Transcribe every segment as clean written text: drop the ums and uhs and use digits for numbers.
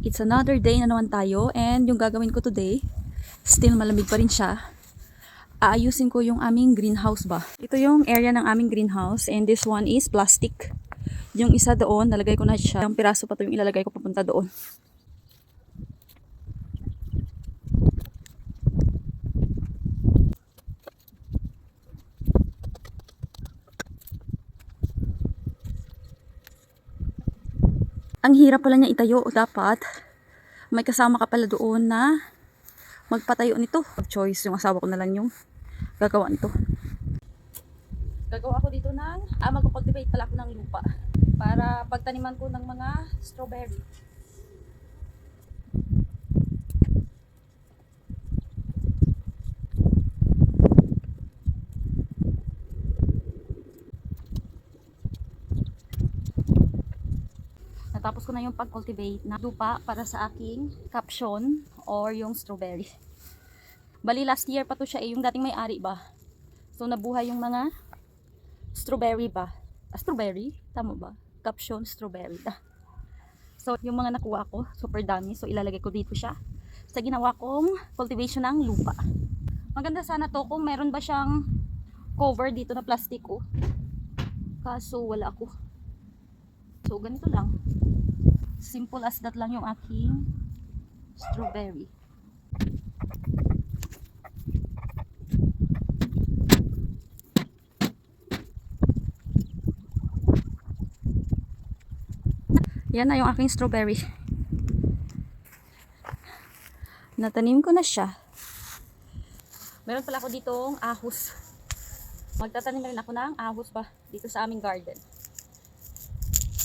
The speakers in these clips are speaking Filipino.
It's another day na naman tayo, and yung gagawin ko today, still malamig pa rin siya. Aayusin ko yung aming greenhouse ba. Ito yung area ng aming greenhouse, and this one is plastic. Yung isa doon, nalagay ko na siya. Yung piraso pa to yung ilalagay ko papunta doon. Ang hirap pala niya itayo. Dapat may kasama ka pala doon na magpatayo nito. Choice, yung asawa ko na lang yung gagawa nito. Gagawa ako dito ng magpo-cultivate pala ako ng lupa para pagtaniman ko ng mga strawberry. Natapos ko na yung pag-cultivate na lupa para sa aking caption or yung strawberry. Bali last year pa to siya yung dating may-ari ba. So nabuhay yung mga strawberry ba. Strawberry? Tama ba? Caption strawberry. So yung mga nakuha ko, super dami. So ilalagay ko dito siya sa ginawa kong cultivation ng lupa. Maganda sana to kung meron ba siyang cover dito na plastic oh. Kaso wala ako. So ganito lang. Simple as that lang yung aking strawberry. Yan na yung aking strawberry. Natanim ko na siya. Meron pala ako ditong ahos. Magtatanim rin ako ng ahos pa dito sa aming garden.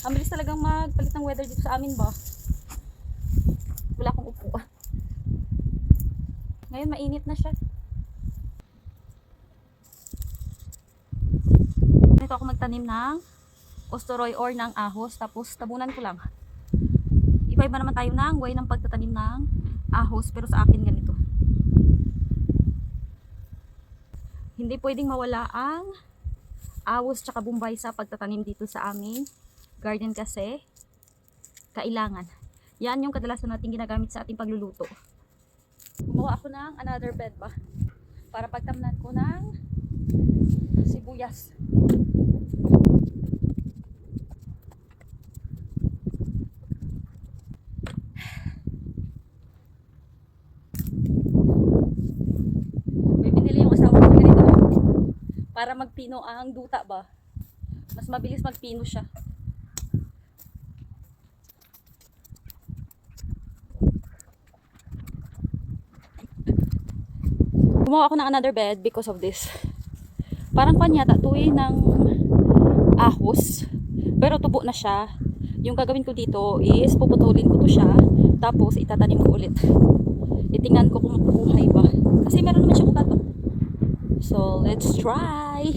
Ang bilis talagang magpalit ng weather dito sa amin ba. Wala akong upuan. Ngayon mainit na siya. Dito ako magtanim ng ostoroy or ng ahos. Tapos tabunan ko lang. Iba-iba naman tayo ng way ng pagtatanim ng ahos. Pero sa akin ganito. Hindi pwedeng mawala ang ahos tsaka bumbay sa pagtatanim dito sa aming garden kasi kailangan. Yan yung kadalasan natin ginagamit sa ating pagluluto. Gumawa ako ng another bed ba para pagtamnan ko ng sibuyas. May binili yung asawa ko ganito para magpino ang duta ba. Mas mabilis magpino siya. Gumawa ako ng another bed because of this. Parang panyata tuwi ng ahos. Pero tubo na siya. Yung gagawin ko dito is puputulin ko to siya. Tapos itatanim ko ulit. Titingnan ko kung mabuhay ba. Kasi meron naman siyang ugat. So let's try.